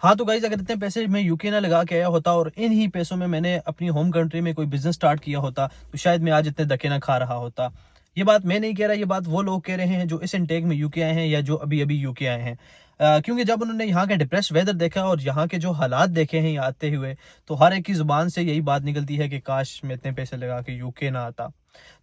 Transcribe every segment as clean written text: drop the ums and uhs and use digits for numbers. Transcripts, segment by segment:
हाँ तो गाइज, अगर इतने पैसे मैं यूके ना लगा के आया होता और इन ही पैसों में मैंने अपनी होम कंट्री में कोई बिजनेस स्टार्ट किया होता तो शायद मैं आज इतने धक्के ना खा रहा होता। ये बात मैं नहीं कह रहा, ये बात वो लोग कह रहे हैं जो इस इनटेक में यूके आए हैं या जो अभी अभी यूके आए हैं। क्योंकि जब उन्होंने यहाँ के डिप्रेस वेदर देखा और यहाँ के जो हालात देखे हैं यहाँ आते हुए, तो हर एक की जुबान से यही बात निकलती है कि काश मैं इतने पैसे लगा के यूके ना आता।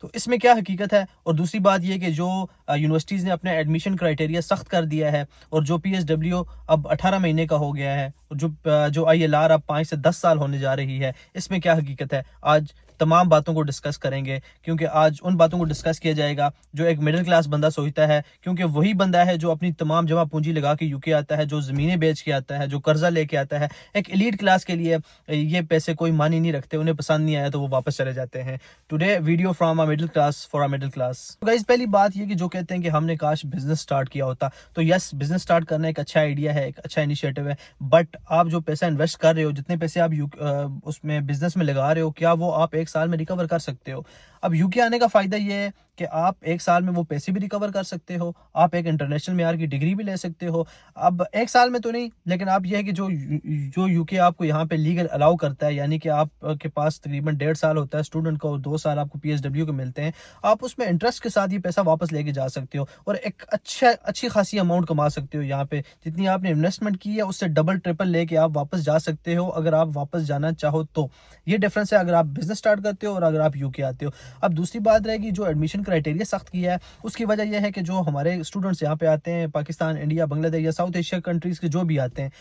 तो इसमें क्या हकीकत है। और दूसरी बात ये कि जो यूनिवर्सिटीज़ ने अपने एडमिशन क्राइटेरिया सख्त कर दिया है और जो पीएसडब्ल्यू अब 18 महीने का हो गया है और जो आईएलआर अब 5 से 10 साल होने जा रही है, इसमें क्या हकीकत है आज तमाम बातों को डिस्कस करेंगे। क्योंकि आज उन बातों को डिस्कस किया जाएगा जो एक मिडिल क्लास बंदा सोचता है, क्योंकि वही बंदा है जो अपनी तमाम जमा पूंजी लगा के यूके आता है, जो ज़मीनें बेच के आता है, जो कर्जा लेके आता है। एक एलीट क्लास के लिए ये पैसे कोई मानी नहीं रखते, उन्हें पसंद नहीं आया तो वो वापस चले जाते हैं। Today video from a middle class for a middle class. Guys, पहली बात ये कि जो कहते हैं कि हमने काश बिजनेस स्टार्ट किया होता, तो यस, बिजनेस स्टार्ट करना एक अच्छा आइडिया है, एक अच्छा इनिशिएटिव है। बट आप जो पैसा इन्वेस्ट कर रहे हो, जितने पैसे आप उसमें बिजनेस में लगा रहे हो, क्या वो आप एक साल में रिकवर कर सकते हो? अब यूके आने का फायदा ये है कि आप एक साल में वो पैसे भी रिकवर कर सकते हो, आप एक इंटरनेशनल मेयार की डिग्री भी ले सकते हो। अब एक साल में तो नहीं, लेकिन आप ये है कि जो यूके आपको यहाँ पे लीगल अलाउ करता है, यानी कि आप के पास तकरीबन 1.5 साल होता है स्टूडेंट को और 2 साल आपको पीएसडब्ल्यू के मिलते हैं। आप उसमें इंटरेस्ट के साथ ये पैसा वापस लेके जा सकते हो और एक अच्छी खासी अमाउंट कमा सकते हो। यहाँ पे जितनी आपने इन्वेस्टमेंट की है उससे डबल ट्रिपल लेके आप वापस जा सकते हो, अगर आप वापस जाना चाहो तो। ये डिफरेंस है अगर आप बिजनेस स्टार्ट करते हो और अगर आप यूके आते हो। अब दूसरी बात रहेगी, जो एडमिशन क्राइटेरिया सख्त किया है उसकी वजह यह है कि जो हमारे स्टूडेंट्स यहाँ पे आते हैं, पाकिस्तान, इंडिया, बांग्लादेश या साउथ एशिया कंट्रीज के जो भी आते हैं,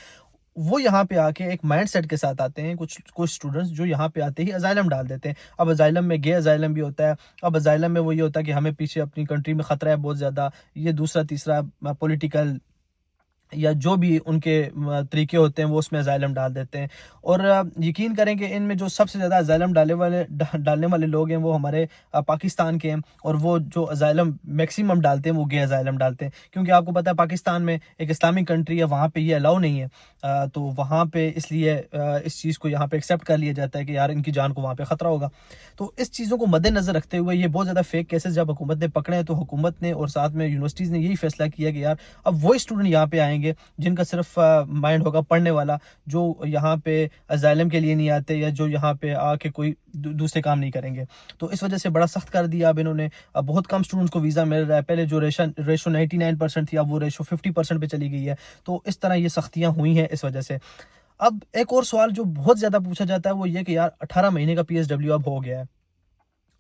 वो यहाँ पे आके एक माइंड सेट के साथ आते हैं। कुछ कुछ स्टूडेंट्स जो यहाँ पे आते ही अजाइलम डाल देते हैं। अब अजाइलम में गे अजाइलम भी होता है। अब अजाइलम में वो ये होता है कि हमें पीछे अपनी कंट्री में खतरा है बहुत ज़्यादा, ये दूसरा तीसरा पॉलिटिकल या जो भी उनके तरीके होते हैं वो उसमें अज़ाइलम डाल देते हैं। और यकीन करें कि इनमें जो सबसे ज़्यादा अज़ाइलम डालने वाले लोग हैं वो हमारे पाकिस्तान के हैं। और वो जो अज़ाइलम मैक्सिमम डालते हैं वो गे अज़ाइलम डालते हैं, क्योंकि आपको पता है पाकिस्तान में एक इस्लामिक कंट्री है, वहाँ पे ये अलाउ नहीं है। तो वहाँ पे इसलिए इस चीज़ को यहाँ पे एक्सेप्ट कर लिया जाता है कि यार इनकी जान को वहाँ पे ख़तरा होगा। तो इस चीज़ों को मद्देनज़र रखते हुए ये बहुत ज़्यादा फेक केसेस जब हुकूमत ने पकड़े हैं, तो हुकूमत ने और साथ में यूनिवर्सिटीज़ ने यही फैसला किया कि यार अब वही स्टूडेंट यहाँ पे आएंगे जिनका सिर्फ माइंड होगा पढ़ने वाला, जो यहाँ पे अजाइलम के लिए नहीं आते या जो यहाँ पे आके कोई दूसरे काम नहीं करेंगे। तो इस वजह से बड़ा सख्त कर दिया अब इन्होंने। अब बहुत कम स्टूडेंट्स को वीज़ा मिल रहा है। पहले जो रेशो 99% थी, अब वो रेशो 50% पे चली गई है। तो इस तरह ये सख्तियाँ हुई हैं इस वजह से। अब एक और सवाल जो बहुत ज़्यादा पूछा जाता है वो ये कि यार 18 महीने का पीएसडब्ल्यू अब हो गया है।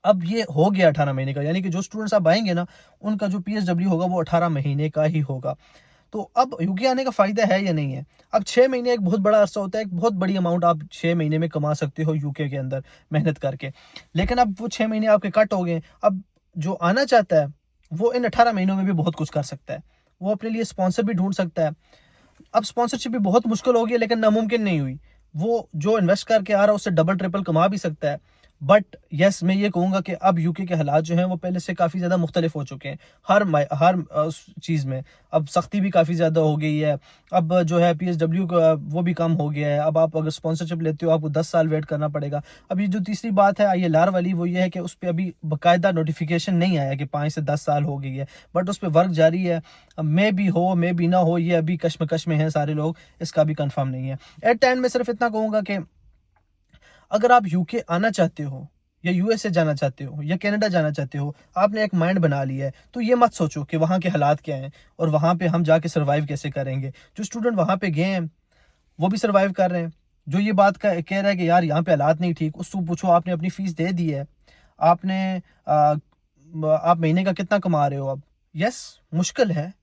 अब ये हो गया 18 महीने का, यानी कि जो स्टूडेंट्स अब आएंगे ना, उनका जो पीएसडब्ल्यू होगा वो 18 महीने का ही होगा। तो अब यूके आने का फ़ायदा है या नहीं है? अब 6 महीने एक बहुत बड़ा अरसा होता है, एक बहुत बड़ी अमाउंट आप 6 महीने में कमा सकते हो यूके के अंदर मेहनत करके। लेकिन अब वो 6 महीने आपके कट हो गए। अब जो आना चाहता है, वो इन 18 महीनों में भी बहुत कुछ कर सकता है। वो अपने लिए स्पॉन्सर भी ढूँढ सकता है। अब स्पॉन्सरशिप भी बहुत मुश्किल हो गई है, लेकिन नामुमकिन नहीं हुई। वो जो इन्वेस्ट करके आ रहा है उससे डबल ट्रिपल कमा भी सकता है। बट यस, मैं ये कहूँगा कि अब यूके के हालात जो हैं वो पहले से काफ़ी ज़्यादा मुख्तलिफ हो चुके हैं। हर चीज़ में अब सख्ती भी काफ़ी ज़्यादा हो गई है। अब जो है पीएसडब्ल्यू का वो भी कम हो गया है। अब आप अगर स्पॉन्सरशिप लेते हो आपको 10 साल वेट करना पड़ेगा। अब ये जो तीसरी बात है आईएलआर वाली, वो ये है कि उस पे अभी बाकायदा नोटिफिकेशन नहीं आया कि 5 से 10 साल हो गई है, बट उस पे वर्क जारी है। मे भी हो, मे भी ना हो, ये अभी कश्मकश में हैं सारे लोग, इसका भी कंफर्म नहीं है। एट एंड में सिर्फ इतना कहूँगा कि अगर आप यूके आना चाहते हो या यूएसए जाना चाहते हो या कनाडा जाना चाहते हो, आपने एक माइंड बना लिया है, तो ये मत सोचो कि वहाँ के हालात क्या हैं और वहाँ पे हम जाके सर्वाइव कैसे करेंगे। जो स्टूडेंट वहाँ पे गए हैं वो भी सर्वाइव कर रहे हैं। जो ये बात कह रहा है कि यार यहाँ पे हालात नहीं ठीक, उसको पूछो आपने अपनी फीस दे दी है, आपने आप महीने का कितना कमा रहे हो अब? यस, मुश्किल है,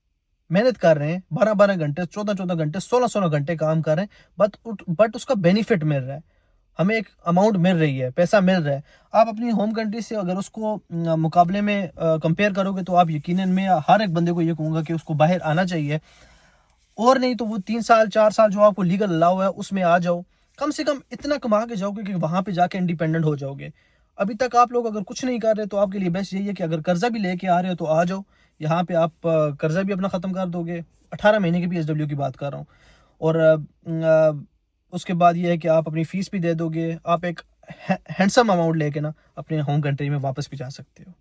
मेहनत कर रहे हैं, 12-12 घंटे, 14-14 घंटे, 16-16 घंटे काम कर रहे हैं, बट उसका बेनिफिट मिल रहा है। हमें एक अमाउंट मिल रही है, पैसा मिल रहा है। आप अपनी होम कंट्री से अगर उसको मुकाबले में कंपेयर करोगे, तो आप यकीनन, मैं हर एक बंदे को ये कहूँगा कि उसको बाहर आना चाहिए। और नहीं तो वो 3 साल 4 साल जो आपको लीगल अलाउ है उसमें आ जाओ। कम से कम इतना कमा के जाओगे कि वहाँ पे जाके इंडिपेंडेंट हो जाओगे। अभी तक आप लोग अगर कुछ नहीं कर रहे, तो आपके लिए बेस्ट यही है कि अगर कर्जा भी लेके आ रहे हो तो आ जाओ। यहाँ पे आप कर्जा भी अपना ख़त्म कर दोगे। 18 महीने की पीएसडब्ल्यू की बात कर रहा हूँ। और उसके बाद ये है कि आप अपनी फ़ीस भी दे दोगे। आप एक हैंडसम अमाउंट लेके ना अपने होम कंट्री में वापस भी जा सकते हो।